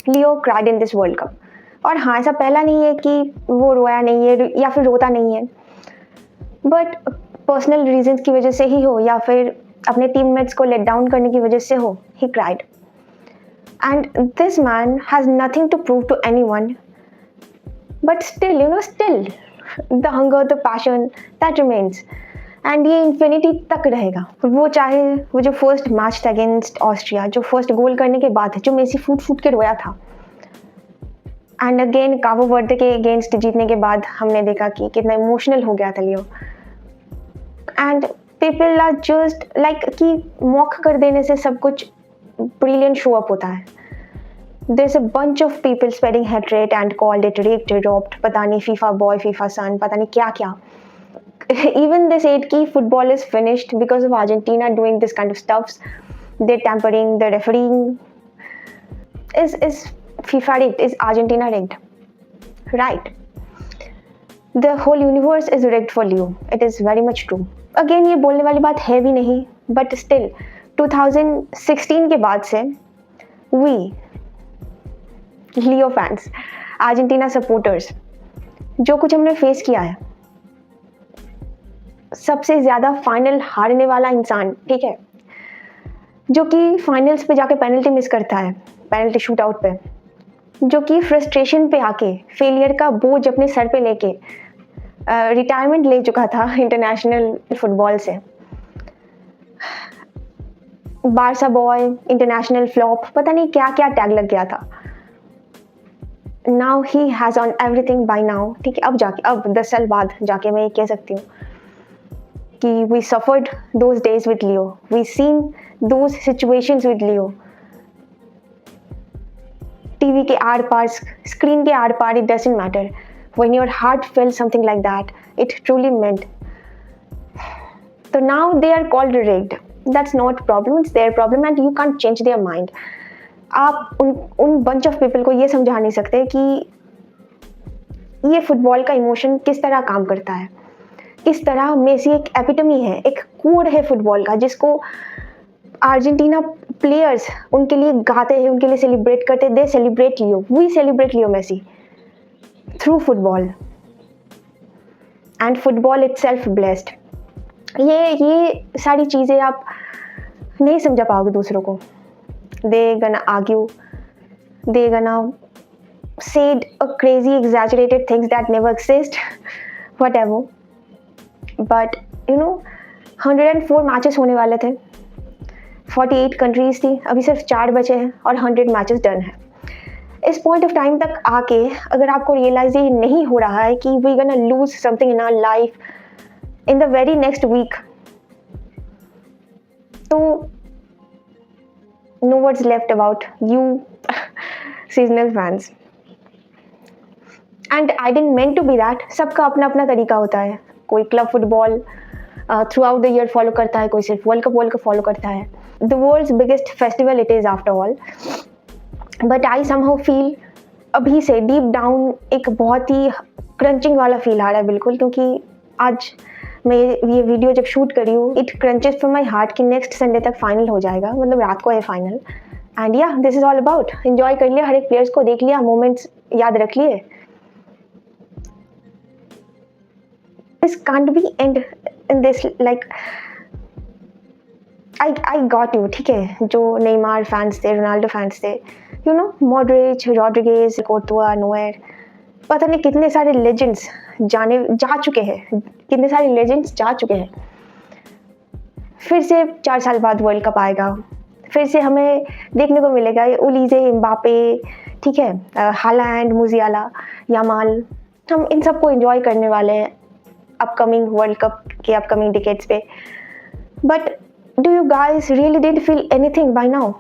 Leo cried in this world cup. और हाँ, ऐसा पहला नहीं है कि वो रोया नहीं है या फिर रोता नहीं है, बट पर्सनल रीजंस की वजह से ही हो या फिर अपने टीममेट्स को लेट डाउन करने की वजह से हो, he cried. And this man has nothing to prove to anyone, but still the hunger, the passion that remains, and ये इन्फिनिटी तक रहेगा। वो चाहे वो जो फर्स्ट मैच था अगेंस्ट ऑस्ट्रिया, जो फर्स्ट गोल करने के बाद जो मेसी फूट फूट के रोया था, एंड अगेन काबो वर्दे के अगेंस्ट जीतने के बाद हमने देखा कि कितना इमोशनल हो गया था Leo. And people are just like कि मॉक कर देने से सब कुछ ब्रिलियंट शो अप होता है। There's a bunch of people spreading hatred and called it rigged, robbed, पता नहीं FIFA boy, FIFA son, पता नहीं क्या क्या. Even they said कि football is finished because of Argentina doing this kind of stuffs. They're tampering, the refereeing. Is FIFA rigged? Is Argentina rigged? Right. The whole universe is rigged for Leo. It is very much true. Again, ये बोलने वाली बात है भी नहीं, but still 2016 के बाद से we Leo fans, Argentina supporters, जो कुछ हमने फेस किया है, सबसे ज़्यादा फाइनल हारने वाला इंसान, ठीक है, जो कि फाइनल्स पे जाके पेनल्टी मिस करता है, पेनल्टी शूट आउट पे, जो कि फ्रस्ट्रेशन पे आके फेलियर का बोझ अपने सर पे लेके रिटायरमेंट ले चुका था इंटरनेशनल फुटबॉल से, बारसा बॉय, इंटरनेशनल फ्लॉप, पता नहीं क्या क्या टैग लग गया था। Now he has on everything by now, ठीक है, अब 10 साल बाद जाके मैं ये कह सकती हूँ कि we suffered those days with Leo, we seen those situations with Leo, TV के आर पार, स्क्रीन के आर पार, it doesn't matter, when your heart felt something like that, it truly meant. So now they are called rigged, that's not problem, it's their problem and you can't change their mind. आप उन bunch of people को ये समझा नहीं सकते कि ये football का इमोशन किस तरह काम करता है, किस तरह मेसी एक एपिटमी है, एक कोड है फुटबॉल का, जिसको अर्जेंटीना प्लेयर्स उनके लिए गाते हैं, उनके लिए सेलिब्रेट करते हैं। They celebrate Leo, we celebrate Leo Messi through football, and football itself blessed. ये सारी चीज़ें आप नहीं समझा पाओगे दूसरों को। They're gonna argue, they're gonna say a crazy exaggerated things that never exist, whatever. But 104 matches होने वाले थे, 48 कंट्रीज थी, अभी सिर्फ 4 बचे हैं और 100 मैचेस डन है। इस पॉइंट ऑफ टाइम तक आके अगर आपको रियलाइज ये नहीं हो रहा है कि we gonna lose something in our life in the very next week, तो no words left about you seasonal fans. And I didn't mean to be that. सबका अपना अपना तरीका होता है, कोई club football throughout the year follow करता है, कोई सिर्फ वर्ल्ड कप फॉलो करता है। The world's biggest festival it is after all, but I somehow feel अभी से डीप डाउन एक बहुत ही क्रंचिंग वाला फील आ रहा है बिल्कुल, क्योंकि आज मैं ये वीडियो जब शूट करी हूँ, it crunches from my heart कि नेक्स्ट संडे तक फाइनल हो जाएगा, मतलब रात को है फाइनल। एंड या this is all about enjoy कर लिया, हर एक प्लेयर्स को देख लिया, मोमेंट्स याद रख लिए। This can't be and in this, like I got you, ठीक है, जो नेमार फैंस थे, रोनाल्डो फैंस थे, मॉड्रिच, रॉड्रिगेज, कोर्तुआ, नोयर, पता नहीं कितने सारे लेजेंड्स जा चुके हैं, कितने सारे लेजेंड्स जा चुके हैं। फिर से 4 साल बाद वर्ल्ड कप आएगा, फिर से हमें देखने को मिलेगा उलीजे, एम्बापे, ठीक है, हालैंड, मुजियाला, यामाल, हम इन सबको एंजॉय करने वाले हैं अपकमिंग वर्ल्ड कप के अपकमिंग डिकेड्स पे। But do you guys really didn't feel anything bye now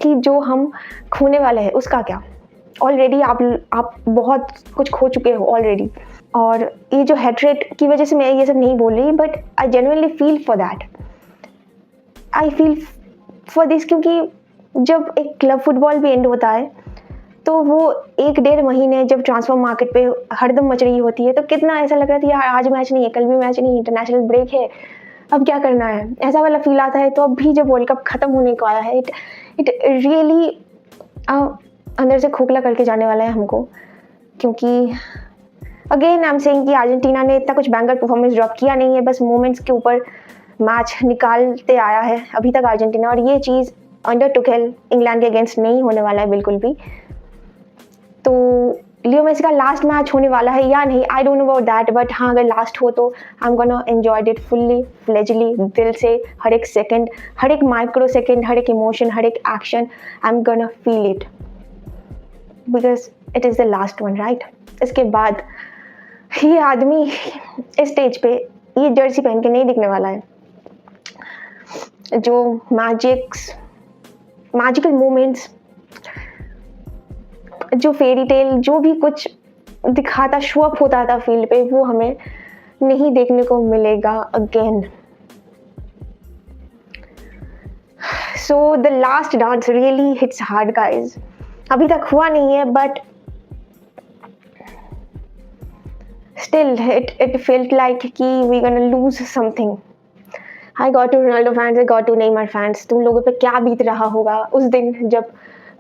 कि जो हम खोने वाले हैं उसका क्या? ऑलरेडी आप बहुत कुछ खो चुके हो ऑलरेडी, और ये जो हेट्रेट की वजह से मैं ये सब नहीं बोल रही, but I genuinely feel for that, I feel for this, क्योंकि जब एक क्लब फुटबॉल भी एंड होता है तो वो 1-1.5 महीने जब ट्रांसफर मार्केट पे हरदम मच रही होती है, तो कितना ऐसा लग रहा था यार आज मैच नहीं है, कल भी मैच नहीं है, इंटरनेशनल ब्रेक है, अब क्या करना है, ऐसा वाला फील आता है। तो अब भी जब वर्ल्ड कप ख़त्म होने को आया है, इट रियली अंदर से खोखला करके जाने वाला है हमको, क्योंकि अगेन आई एम सेइंग कि अर्जेंटीना ने इतना कुछ बैंगर परफॉर्मेंस ड्रॉप किया नहीं है, बस मोमेंट्स के ऊपर मैच निकालते आया है अभी तक अर्जेंटीना, और ये चीज़ अंडर टुखेल इंग्लैंड के अगेंस्ट नहीं होने वाला है बिल्कुल भी। तो लियो मेसी का लास्ट मैच होने वाला है या नहीं, I don't know about that, but हाँ अगर लास्ट हो तो I am gonna enjoyed it fully fledgely, दिल से, हर एक सेकेंड, हर एक माइक्रो सेकेंड, हर एक इमोशन, हर एक action, I am gonna feel it, because it is the last one, right. इसके बाद ये आदमी इस स्टेज पे ये जर्सी पहन के नहीं दिखने वाला है। जो मैजिकल मोमेंट्स, जो फेरी टेल, जो भी कुछ दिखाता, शो अप होता था फील्ड पे, वो हमें नहीं देखने को मिलेगा again. So the last dance really hits hard guys. अभी तक हुआ नहीं है, but still it felt like कि we gonna lose something. I got to Ronaldo fans, I got to Neymar fans. तुम लोगों पे क्या बीत रहा होगा उस दिन जब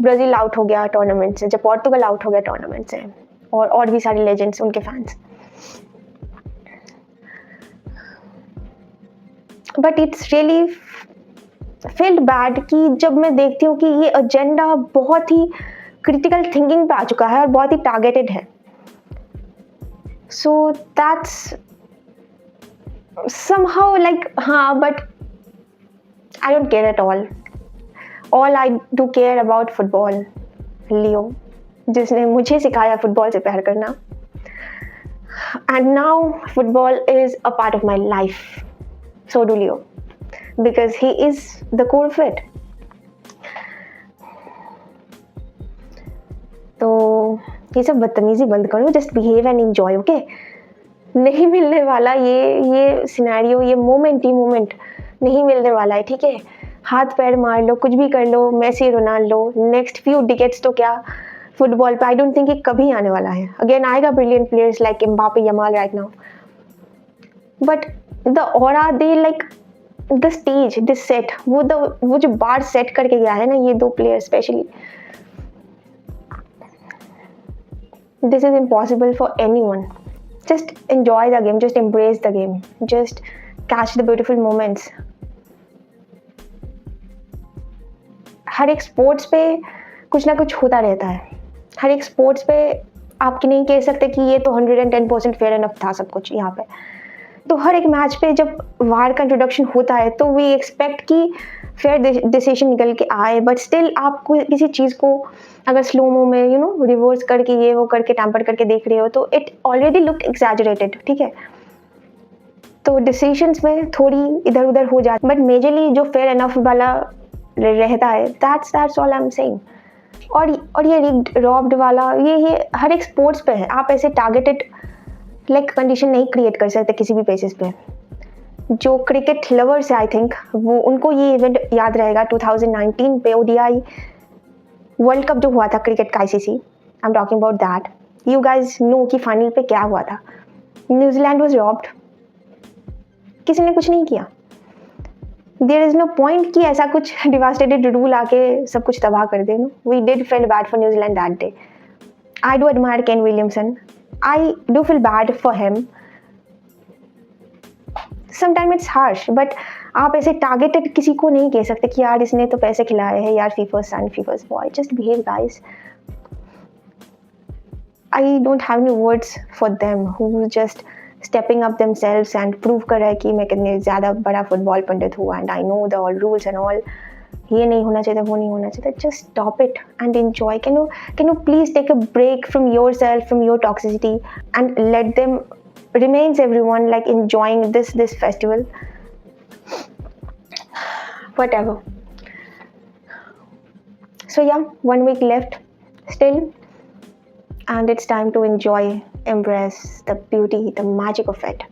ब्राज़ील आउट हो गया टूर्नामेंट से, जब पोर्तुगल आउट हो गया टूर्नामेंट से, और भी सारे लेजेंड्स, उनके fans. But it's really field bad कि जब मैं देखती हूँ कि ये एजेंडा बहुत ही क्रिटिकल थिंकिंग पे आ चुका है और बहुत ही टारगेटेड है। So that's somehow like, but I don't care at all. All I do care about football, Leo, जिसने मुझे सिखाया फुटबॉल से प्यार करना, and now football is a part of my life. So do Leo, because he is the core of it. तो ये सब बदतमीजी बंद करो, just behave and enjoy, okay. नहीं मिलने वाला ये सिनेरियो, ये मोमेंट नहीं मिलने वाला है, ठीक है। हाथ पैर मार लो, कुछ भी कर लो, Messi Ronaldo, next few decades तो क्या फुटबॉल पे आई डोंट थिंक ये कभी आने वाला है। अगेन आएगा brilliant players like Mbappe, Yamal right now, but the aura they like the stage, this set, वो जो बार सेट करके गया है ना ये दो player specially, this is impossible for anyone. Just enjoy the game, just embrace the game, just catch the beautiful moments. हर एक sports पे कुछ ना कुछ होता रहता है, हर एक स्पोर्ट्स पे आप नहीं कह सकते कि ये तो 110% फेयर एनफ था सब कुछ यहाँ पे। तो हर एक मैच पे जब वार का इंट्रोडक्शन होता है तो वी एक्सपेक्ट कि फेयर डिसीजन निकल के आए, बट स्टिल आप किसी चीज़ को अगर स्लोमो में रिवर्स करके ये वो करके टैम्पर करके देख रहे हो तो इट ऑलरेडी लुक एग्जैजरेटेड, ठीक है। तो डिसीजंस में थोड़ी इधर उधर हो जाती, बट मेजरली जो फेयर एनफ वाला रहता है, that's all I am saying. और ये रिग्ड रॉब्ड वाला ये हर एक स्पोर्ट्स पे है। आप ऐसे टारगेटेड कंडीशन नहीं क्रिएट कर सकते किसी भी बेसिस पे। जो क्रिकेट लवर्स है आई थिंक वो उनको ये इवेंट याद रहेगा 2019 पे ओडीआई वर्ल्ड कप जो हुआ था क्रिकेट का, ICC, I am talking about that. You guys know कि फाइनल पे क्या हुआ था। न्यूजीलैंड वाज रॉब्ड, किसी ने कुछ नहीं किया। देयर इज नो पॉइंट कि ऐसा कुछ डिवास्टेटेड रूल आके सब कुछ तबाह कर दे। We did feel bad for New Zealand that day. I do admire Kane Williamson, I do feel bad for him. Sometime it's harsh, but आप ऐसे टारगेटेड किसी को नहीं कह सकते कि यार इसने तो पैसे खिलाए हैं, यार FIFA's son FIFA's boy, just behave guys. I don't have any words for them who just stepping up themselves and prove कर रहा है कि मैं कितने ज़्यादा बड़ा फुटबॉल पंडित हूँ and I know the all rules and all. ये नहीं होना चाहिए, वो नहीं होना चाहिए। Just stop it and enjoy. Can you please take a break from yourself, from your toxicity and let them remains everyone like enjoying this festival, whatever. So yeah, 1 week left still, and it's time to enjoy, embrace the beauty, the magic of it.